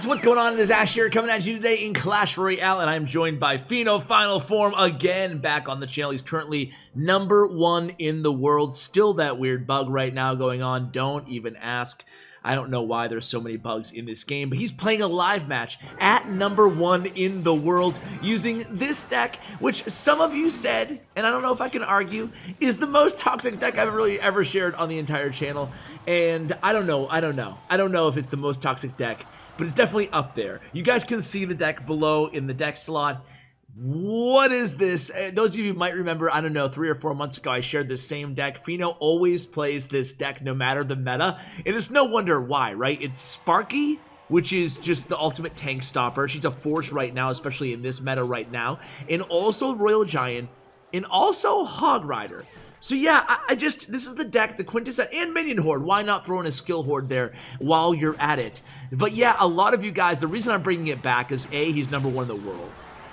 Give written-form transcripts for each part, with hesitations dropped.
guys, what's going on? It is Ash here coming at you today in Clash Royale, and I'm joined by FENOFINALFORM again back on the channel. He's currently #1 in the world. Still that weird bug right now going on. Don't even ask. I don't know why there's so many bugs in this game, but he's playing a live match at #1 in the world using this deck, which some of you said, and I don't know if I can argue, is the most toxic deck I've really ever shared on the entire channel. And I don't know if it's the most toxic deck, but it's definitely up there. You guys can see the deck below in the deck slot. What is this? Those of you might remember, I don't know, 3 or 4 months ago, I shared this same deck. FENO always plays this deck no matter the meta, and it's no wonder why, right? It's Sparky, which is just the ultimate tank stopper. She's a force right now, especially in this meta right now, and also Royal Giant, and also Hog Rider. So yeah, this is the deck, the quintessence, and Minion Horde. Why not throw in a skill horde there while you're at it? But yeah, a lot of you guys, the reason I'm bringing it back is A, he's #1 in the world.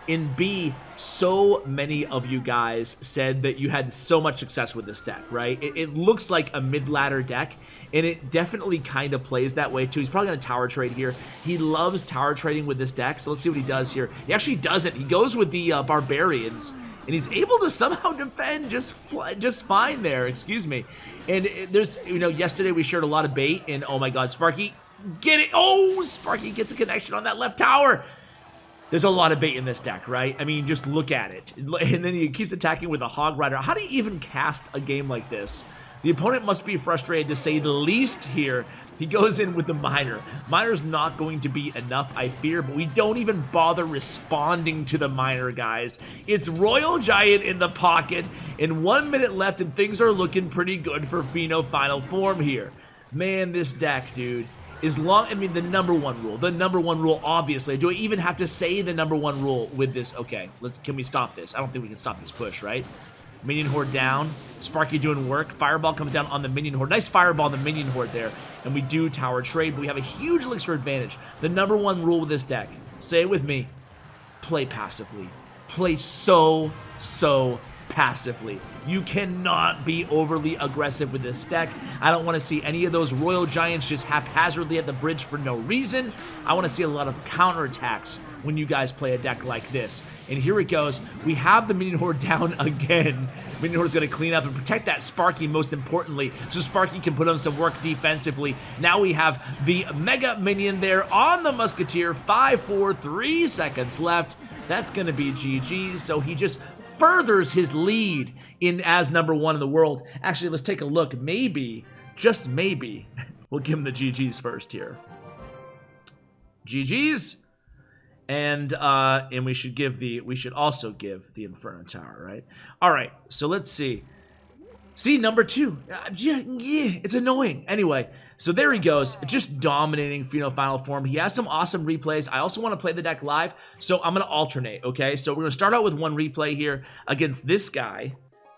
And B, so many of you guys said that you had so much success with this deck, right? It looks like a mid-ladder deck, and it definitely kind of plays that way too. He's probably going to tower trade here. He loves tower trading with this deck, so let's see what he does here. He actually doesn't. He goes with the Barbarians, and he's able to somehow defend just fine there, excuse me. And there's, you know, yesterday we shared a lot of bait, and oh my god, Sparky, get it! Oh, Sparky gets a connection on that left tower! There's a lot of bait in this deck, right? I mean, just look at it. And then he keeps attacking with a Hog Rider. How do you even cast a game like this? The opponent must be frustrated, to say the least here. He goes in with the Miner. Miner's not going to be enough, I fear, but we don't even bother responding to the Miner, guys. It's Royal Giant in the pocket, and 1 minute left, and things are looking pretty good for FENOFINALFORM here. Man, this deck, dude. I mean, the #1 rule, obviously. Do I even have to say the #1 rule with this? Okay, can we stop this? I don't think we can stop this push, right? Minion Horde down, Sparky doing work, Fireball comes down on the Minion Horde. Nice Fireball on the Minion Horde there, and we do tower trade, but we have a huge elixir advantage. The #1 rule with this deck, say it with me, play passively. Play so passively. You cannot be overly aggressive with this deck. I don't want to see any of those Royal Giants just haphazardly at the bridge for no reason. I want to see a lot of counterattacks when you guys play a deck like this. And here it goes. We have the Minion Horde down again. Minion Horde is going to clean up and protect that Sparky, most importantly, so Sparky can put on some work defensively. Now we have the Mega Minion there on the Musketeer. 5, 4, 3 seconds left. That's going to be GG, so he just furthers his lead in as #1 in the world. Actually, let's take a look. Maybe, just maybe, we'll give him the GGs first here. GGs, and we should also give the Inferno Tower, right? All right, so let's see. See, #2. Yeah, it's annoying. Anyway, so there he goes, just dominating FENOFINALFORM. He has some awesome replays. I also want to play the deck live, so I'm going to alternate, okay? So we're going to start out with one replay here against this guy,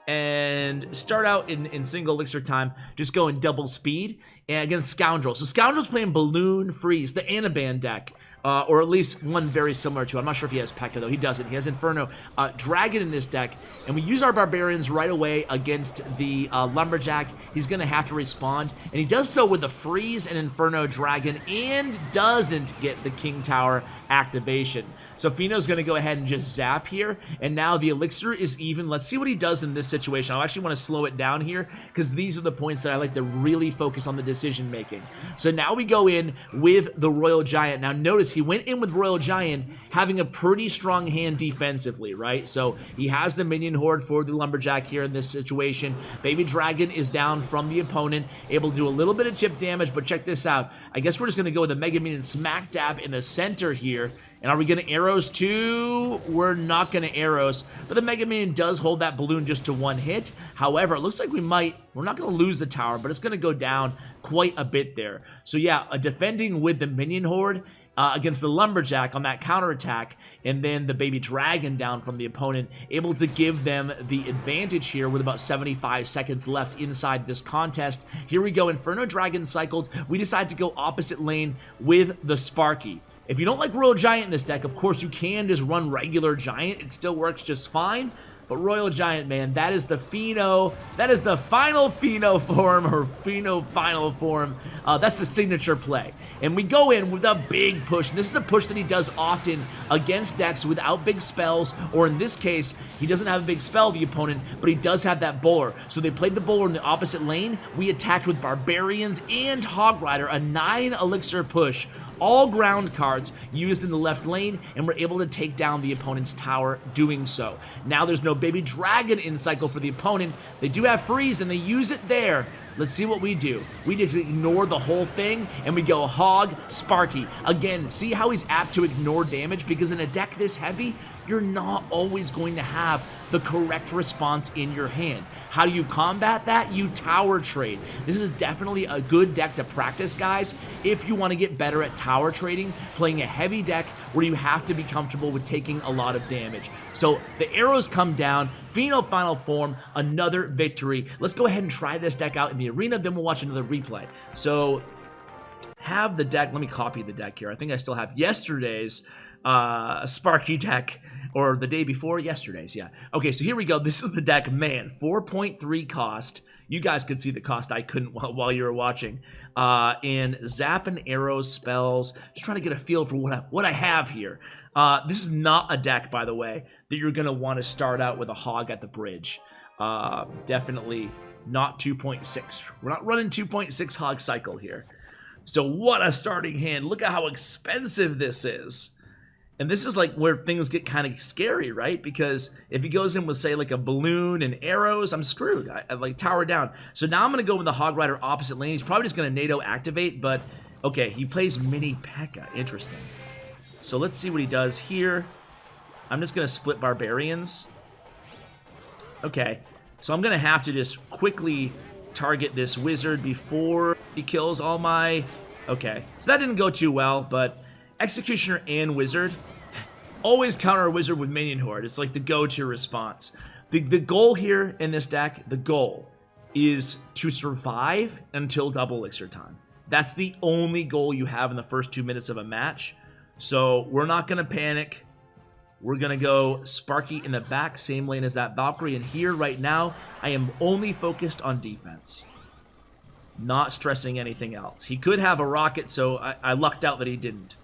and start out in single elixir time, just going double speed, and against Scoundrel. So Scoundrel's playing Balloon Freeze, the Anaban deck. Or at least one very similar to. I'm not sure if he has P.E.K.K.A. though. He doesn't. He has Inferno. Dragon in this deck. And we use our Barbarians right away against the Lumberjack. He's going to have to respond. And he does so with the Freeze and Inferno Dragon and doesn't get the King Tower activation. So FENO's going to go ahead and just zap here. And now the elixir is even. Let's see what he does in this situation. I actually want to slow it down here because these are the points that I like to really focus on the decision making. So now we go in with the Royal Giant. Now notice he went in with Royal Giant having a pretty strong hand defensively, right? So he has the Minion Horde for the Lumberjack here in this situation. Baby Dragon is down from the opponent, able to do a little bit of chip damage, but check this out. I guess we're just going to go with the Mega Minion smack dab in the center here. And are we going to arrows too? We're not going to arrows, but the Mega Minion does hold that balloon just to 1 hit. However, it looks like we're not going to lose the tower, but it's going to go down quite a bit there. So yeah, defending with the Minion Horde against the Lumberjack on that counterattack, and then the Baby Dragon down from the opponent, able to give them the advantage here with about 75 seconds left inside this contest. Here we go, Inferno Dragon cycled. We decide to go opposite lane with the Sparky. If you don't like Royal Giant in this deck, of course you can just run regular Giant. It still works just fine. But Royal Giant, man, that is the Pheno. That is the final Pheno form, or Pheno final form. That's the signature play. And we go in with a big push. And this is a push that he does often against decks without big spells, or in this case, he doesn't have a big spell, the opponent, but he does have that bowler. So they played the bowler in the opposite lane. We attacked with Barbarians and Hog Rider, a 9 elixir push. All ground cards used in the left lane, and we're able to take down the opponent's tower doing so. Now there's no baby dragon in cycle for the opponent. They do have freeze, and they use it there. Let's see what we do. We just ignore the whole thing, and we go Hog Sparky. Again, see how he's apt to ignore damage, because in a deck this heavy, you're not always going to have the correct response in your hand. How do you combat that? You tower trade. This is definitely a good deck to practice, guys, if you want to get better at tower trading, playing a heavy deck where you have to be comfortable with taking a lot of damage. So the arrows come down, Pheno final form, another victory. Let's go ahead and try this deck out in the arena, then we'll watch another replay. So have the deck, let me copy the deck here. I think I still have yesterday's Sparky deck, or the day before yesterday's, yeah. Okay, so here we go. This is the deck, man, 4.3 cost. You guys could see the cost. I couldn't while you were watching. And zap and arrows spells. Just trying to get a feel for what I have here. This is not a deck, by the way, that you're going to want to start out with a hog at the bridge. Definitely not 2.6. We're not running 2.6 hog cycle here. So what a starting hand. Look at how expensive this is. And this is like where things get kind of scary, right? Because if he goes in with, say, like a balloon and arrows, I'm screwed. I like tower down. So now I'm going to go with the Hog Rider opposite lane. He's probably just going to NATO activate, but okay, he plays Mini P.E.K.K.A. Interesting. So let's see what he does here. I'm just going to split Barbarians. Okay, so I'm going to have to just quickly target this wizard before he kills all my... Okay, so that didn't go too well, but Executioner and Wizard, always counter a Wizard with Minion Horde. It's like the go-to response. The goal here in this deck, the goal is to survive until double elixir time. That's the only goal you have in the first 2 minutes of a match. So we're not going to panic. We're going to go Sparky in the back, same lane as that Valkyrie. And here right now, I am only focused on defense. Not stressing anything else. He could have a rocket, so I lucked out that he didn't.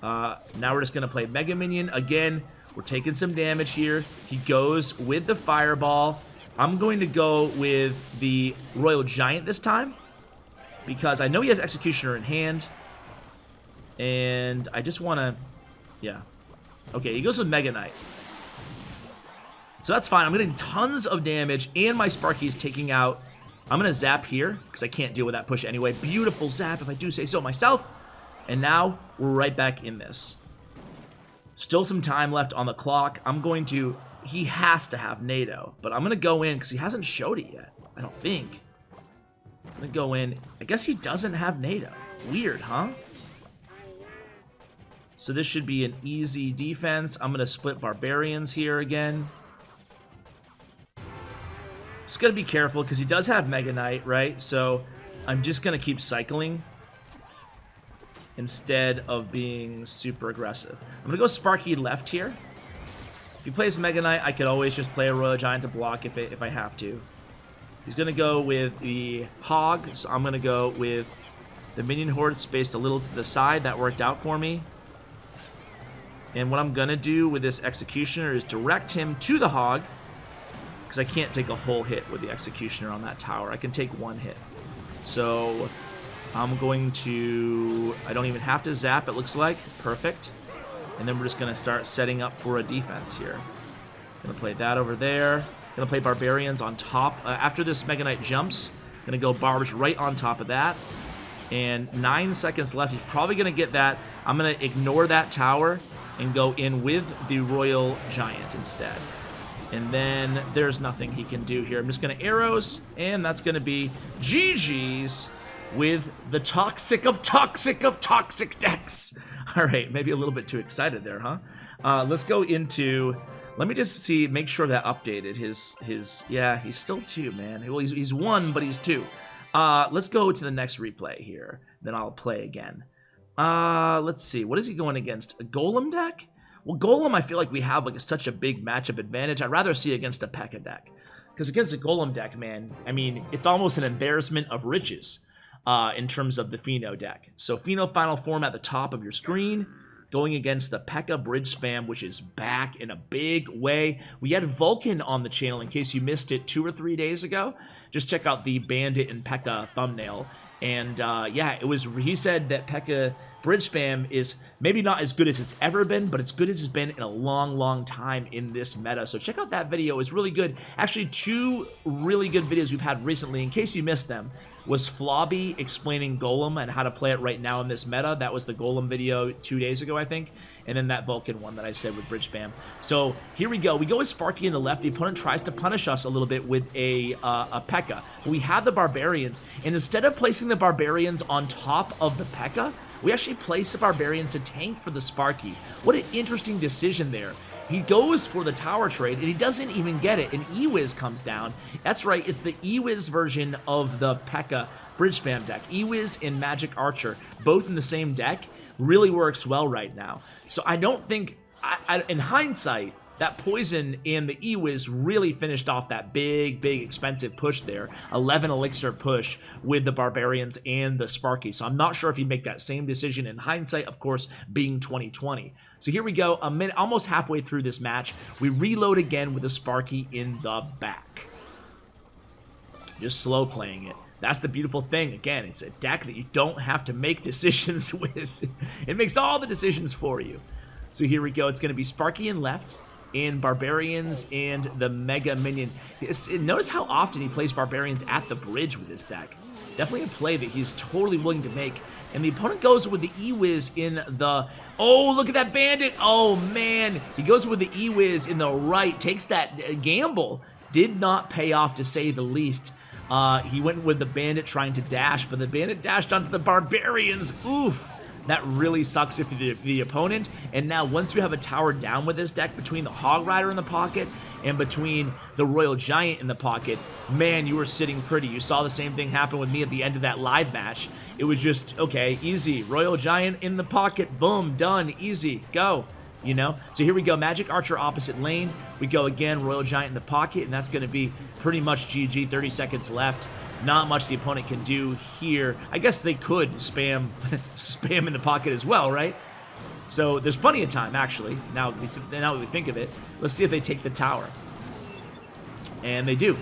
Now we're just going to play Mega Minion. Again, we're taking some damage here. He goes with the Fireball. I'm going to go with the Royal Giant this time, because I know he has Executioner in hand. And I just want to... Yeah. Okay, he goes with Mega Knight. So that's fine. I'm getting tons of damage, and my Sparky is taking out... I'm going to zap here, because I can't deal with that push anyway. Beautiful zap, if I do say so myself. And now, we're right back in this. Still some time left on the clock. I'm going to... He has to have NATO, but I'm going to go in, because he hasn't showed it yet, I don't think. I'm going to go in. I guess he doesn't have NATO. Weird, huh? So this should be an easy defense. I'm going to split Barbarians here again. Just got to be careful, because he does have Mega Knight, right? So I'm just going to keep cycling instead of being super aggressive. I'm going to go Sparky left here. If he plays Mega Knight, I could always just play a Royal Giant to block if I have to. He's going to go with the Hog, so I'm going to go with the Minion Horde spaced a little to the side. That worked out for me. And what I'm going to do with this Executioner is direct him to the Hog, because I can't take a whole hit with the Executioner on that tower. I can take one hit. So I'm going to... I don't even have to zap, it looks like. Perfect. And then we're just going to start setting up for a defense here. Going to play that over there. Going to play Barbarians on top. After this Mega Knight jumps, going to go Barbs right on top of that. And 9 seconds left. He's probably going to get that. I'm going to ignore that tower and go in with the Royal Giant instead. And then there's nothing he can do here. I'm just going to arrows, and that's going to be GG's with the toxic of toxic decks. All right, maybe a little bit too excited there, huh? Let's go into... Let me just see, make sure that updated his yeah, he's still 2, man. Well, he's 1, but he's 2. Let's go to the next replay here. Then I'll play again. Let's see. What is he going against? A Golem deck? Well, Golem, I feel like we have like such a big matchup advantage. I'd rather see against a P.E.K.K.A deck. Because against a Golem deck, man, I mean, it's almost an embarrassment of riches in terms of the FENO deck. So FENO Final Form at the top of your screen, going against the P.E.K.K.A Bridge Spam, which is back in a big way. We had Vulcan on the channel in case you missed it 2 or 3 days ago. Just check out the Bandit and P.E.K.K.A thumbnail. And yeah, he said that P.E.K.K.A Bridge Spam is maybe not as good as it's ever been, but as good as it's been in a long, long time in this meta. So check out that video. It's really good. Actually, 2 really good videos we've had recently. In case you missed them, was Flobby explaining Golem and how to play it right now in this meta. That was the Golem video 2 days ago, I think. And then that Vulcan one that I said with Bridge Spam. So here we go. We go with Sparky in the left. The opponent tries to punish us a little bit with a P.E.K.K.A. We have the Barbarians, and instead of placing the Barbarians on top of the P.E.K.K.A, we actually place the Barbarians to tank for the Sparky. What an interesting decision there. He goes for the tower trade, and he doesn't even get it, and Ewiz comes down. That's right, it's the Ewiz version of the P.E.K.K.A Bridge Spam deck. Ewiz and Magic Archer, both in the same deck, really works well right now. So I don't think, in hindsight, that Poison and the Ewiz really finished off that big, expensive push there. 11 elixir push with the Barbarians and the Sparky. So I'm not sure if he'd make that same decision in hindsight, of course, being 2020. So here we go, a minute, almost halfway through this match. We reload again with the Sparky in the back. Just slow playing it. That's the beautiful thing. Again, it's a deck that you don't have to make decisions with. It makes all the decisions for you. So here we go. It's going to be Sparky in left, and Barbarians and the Mega Minion. Notice how often he plays Barbarians at the bridge with this deck. Definitely a play that he's totally willing to make. And the opponent goes with the Ewiz in the... Oh, look at that Bandit. Oh, man. He goes with the Ewiz in the right. Takes that gamble. Did not pay off, to say the least. He went with the Bandit trying to dash, but the Bandit dashed onto the Barbarians. Oof. That really sucks if you're the opponent. And now once you have a tower down with this deck, between the Hog Rider in the pocket and between the Royal Giant in the pocket, man, you were sitting pretty. You saw the same thing happen with me at the end of that live match. It was just, okay, easy. Royal Giant in the pocket, boom, done, easy, go. You know? So here we go, Magic Archer opposite lane. We go again, Royal Giant in the pocket, and that's going to be pretty much GG, 30 seconds left. Not much the opponent can do here. I guess they could spam spam in the pocket as well, right? So there's plenty of time, actually, now that we think of it. Let's see if they take the tower. And they do.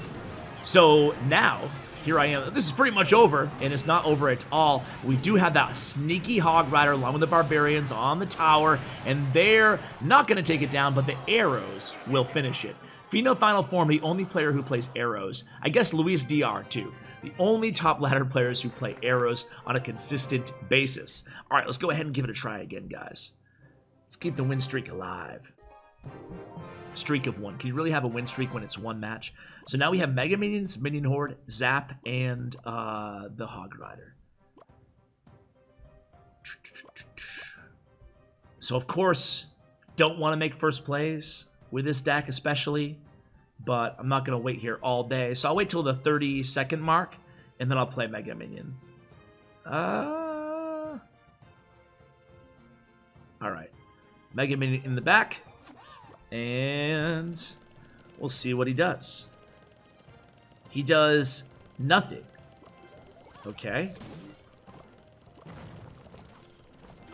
So now, here I am. This is pretty much over, and it's not over at all. We do have that sneaky Hog Rider along with the Barbarians on the tower, and they're not going to take it down, but the arrows will finish it. FENO Final Form, the only player who plays arrows. I guess Luis DR, too. The only top ladder players who play arrows on a consistent basis. All right, let's go ahead and give it a try again, guys. Let's keep the win streak alive. Streak of 1. Can you really have a win streak when it's 1 match? So now we have Mega Minions, Minion Horde, Zap, and the Hog Rider. So of course, don't want to make first plays with this deck especially, but I'm not going to wait here all day. So I'll wait till the 30-second mark, and then I'll play Mega Minion. All right. Mega Minion in the back, and we'll see what he does. He does nothing. Okay.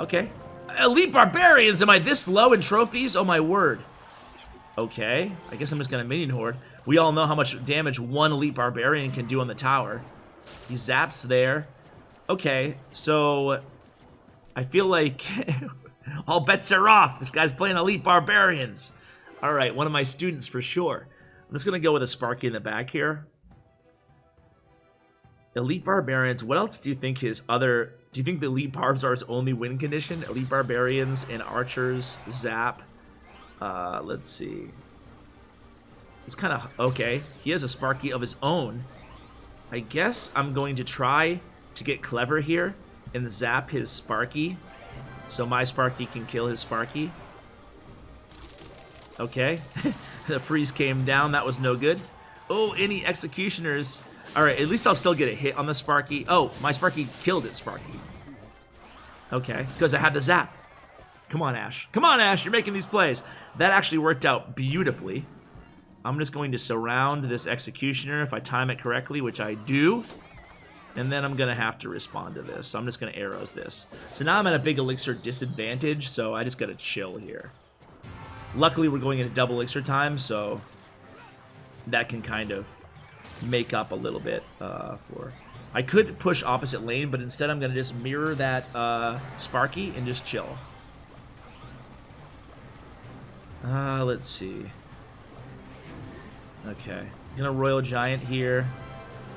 Okay. Elite Barbarians, am I this low in trophies? Oh my word. Okay, I guess I'm just gonna Minion Horde. We all know how much damage one Elite Barbarian can do on the tower. He zaps there. Okay, so I feel like all bets are off. This guy's playing Elite Barbarians. All right, one of my students for sure. I'm just gonna go with a Sparky in the back here. Elite Barbarians, what else do you think his other... Do you think the Elite Barbs are his only win condition? Elite Barbarians and Archers, Zap. Let's see. It's kind of... Okay, he has a Sparky of his own. I guess I'm going to try to get clever here and zap his Sparky, so my Sparky can kill his Sparky. Okay. The freeze came down. That was no good. Oh, any Executioners... Alright, at least I'll still get a hit on the Sparky. Oh, my Sparky killed its Sparky. Okay, because I had the zap. Come on, Ash. Come on, Ash. You're making these plays. That actually worked out beautifully. I'm just going to surround this Executioner if I time it correctly, which I do. And then I'm going to have to respond to this. So I'm just going to arrows this. So now I'm at a big elixir disadvantage, so I just got to chill here. Luckily, we're going into double elixir time, so that can kind of make up a little bit for... I could push opposite lane, but instead I'm going to just mirror that Sparky and just chill. Let's see. Okay. I'm going to Royal Giant here.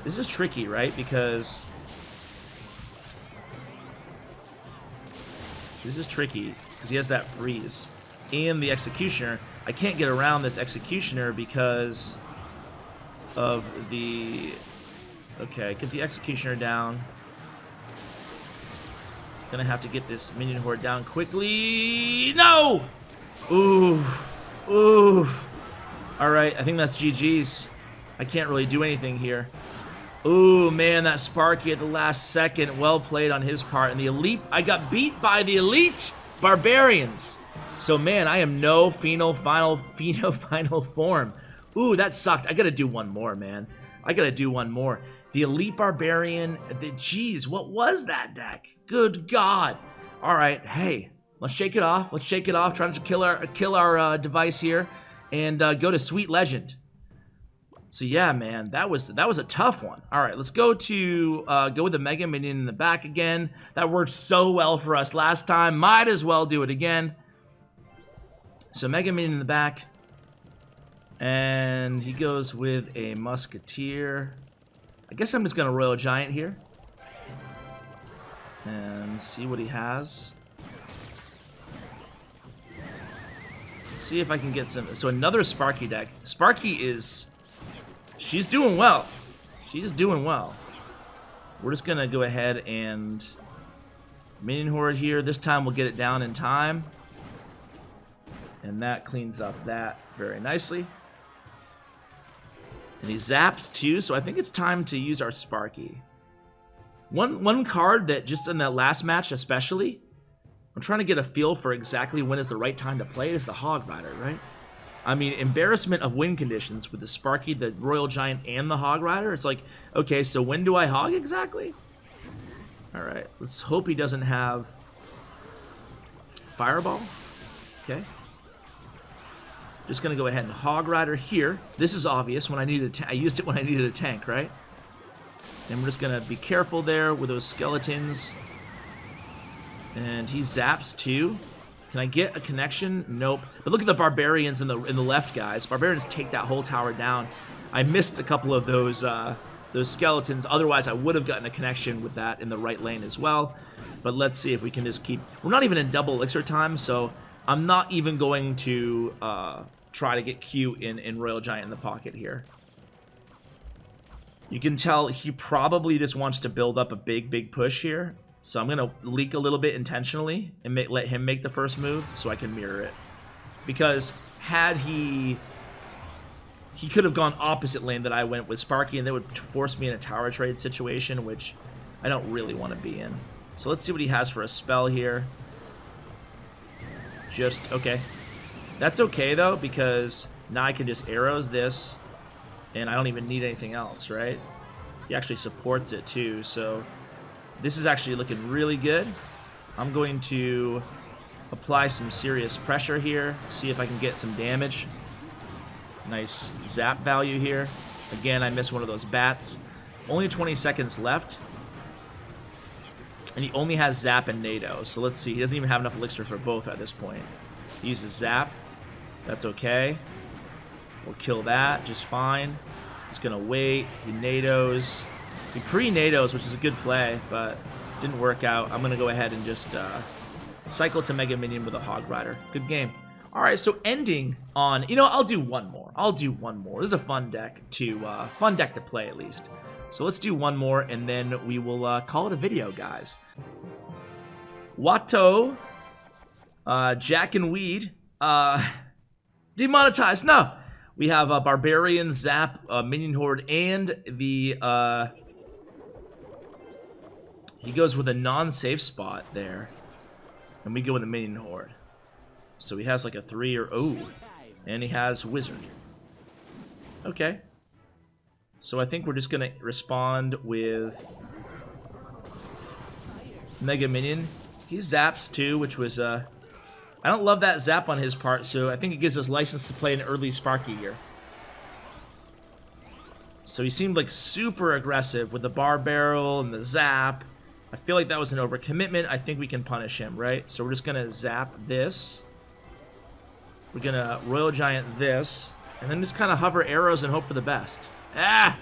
This is tricky, right? Because... this is tricky, because he has that freeze. And the Executioner. I can't get around this Executioner because of the... Okay, get the Executioner down. Gonna have to get this Minion Horde down quickly. No! Ooh. Ooh. Alright, I think that's GG's. I can't really do anything here. Ooh, man, that Sparky at the last second. Well played on his part. And the elite... I got beat by the elite Barbarians. So, man, I am no FENOFINALFORM. Ooh, that sucked. I gotta do one more, man. I gotta do one more. The Elite Barbarian, jeez, what was that deck? Good God. All right, hey, let's shake it off. Let's shake it off. Trying to kill our device here and go to Sweet Legend. So yeah, man, that was a tough one. All right, let's go with the Mega Minion in the back again. That worked so well for us last time. Might as well do it again. So Mega Minion in the back. And he goes with a Musketeer. I guess I'm just going to Royal Giant here. And see what he has. Let's see if I can get some... So another Sparky deck. Sparky is... she's doing well. She's doing well. We're just going to go ahead and... Minion Horde here. This time we'll get it down in time. And that cleans up that very nicely. And he zaps too, so I think it's time to use our Sparky. One card that just in that last match especially, I'm trying to get a feel for exactly when is the right time to play is the Hog Rider, right? I mean, embarrassment of win conditions with the Sparky, the Royal Giant, and the Hog Rider. It's like, okay, so when do I hog exactly? All right, let's hope he doesn't have Fireball. Okay. Just gonna go ahead and Hog Rider here. This is obvious when I needed I used it when I needed a tank, right? And we're just gonna be careful there with those skeletons. And he zaps too. Can I get a connection? Nope. But look at the Barbarians in the left, guys. Barbarians take that whole tower down. I missed a couple of those skeletons. Otherwise, I would have gotten a connection with that in the right lane as well. But let's see if we can just keep. We're not even in double elixir time, so I'm not even going to try to get Q in Royal Giant in the pocket here. You can tell he probably just wants to build up a big push here. So I'm going to leak a little bit intentionally and let him make the first move so I can mirror it. Because had he could have gone opposite lane that I went with Sparky, and that would force me in a tower trade situation, which I don't really want to be in. So let's see what he has for a spell here. Just, okay. That's okay, though, because now I can just arrows this, and I don't even need anything else, right? He actually supports it, too, so this is actually looking really good. I'm going to apply some serious pressure here, see if I can get some damage. Nice zap value here. Again, I missed one of those bats. Only 20 seconds left. And he only has zap and NATO. So let's see. He doesn't even have enough elixir for both at this point. He uses zap. That's okay. We'll kill that just fine. He's going to wait. He NATOs. He pre-NATOs, which is a good play, but didn't work out. I'm going to go ahead and just cycle to Mega Minion with a Hog Rider. Good game. All right, so ending on, you know, I'll do one more. I'll do one more. This is a fun deck to play at least. So let's do one more, and then we will call it a video, guys. Watto, Jack and Weed, demonetized. No, we have a Barbarian, Zap, Minion Horde, and the he goes with a non-safe spot there, and we go with the Minion Horde. So he has like a 3 or... Oh, and he has Wizard. Okay. So I think we're just going to respond with Mega Minion. He zaps too, which was... I don't love that zap on his part, so I think it gives us license to play an early Sparky here. So he seemed like super aggressive with the bar barrel and the zap. I feel like that was an overcommitment. I think we can punish him, right? So we're just going to zap this. We're going to Royal Giant this. And then just kind of hover arrows and hope for the best. Ah!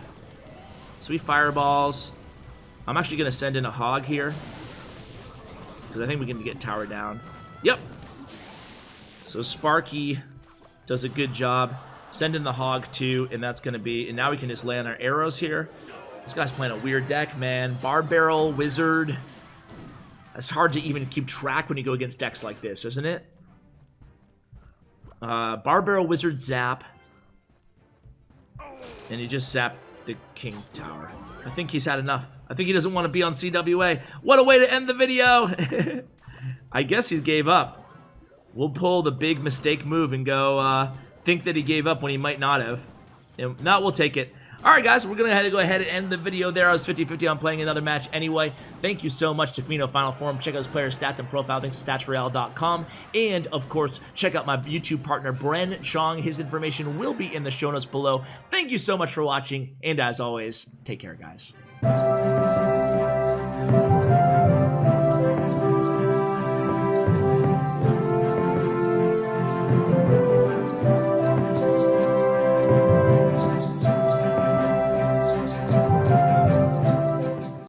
So he fireballs. I'm actually going to send in a hog here, because I think we can get tower down. Yep. So Sparky does a good job. Send in the hog too, and that's going to be... And now we can just lay on our arrows here. This guy's playing a weird deck, man. Bar Barrel, Wizard. It's hard to even keep track when you go against decks like this, isn't it? Bar Barrel, Wizard, Zap. And he just zapped the King Tower. I think he's had enough. I think he doesn't want to be on CWA. What a way to end the video! I guess he gave up. We'll pull the big mistake move and go think that he gave up when he might not have. If not, we'll take it. Alright guys, we're going to go ahead and end the video there. I was 50-50 on playing another match anyway. Thank you so much to FENOFINALFORM. Check out his player stats and profile. Thanks to statsroyale.com. And, of course, check out my YouTube partner, Bren Chong. His information will be in the show notes below. Thank you so much for watching. And as always, take care, guys.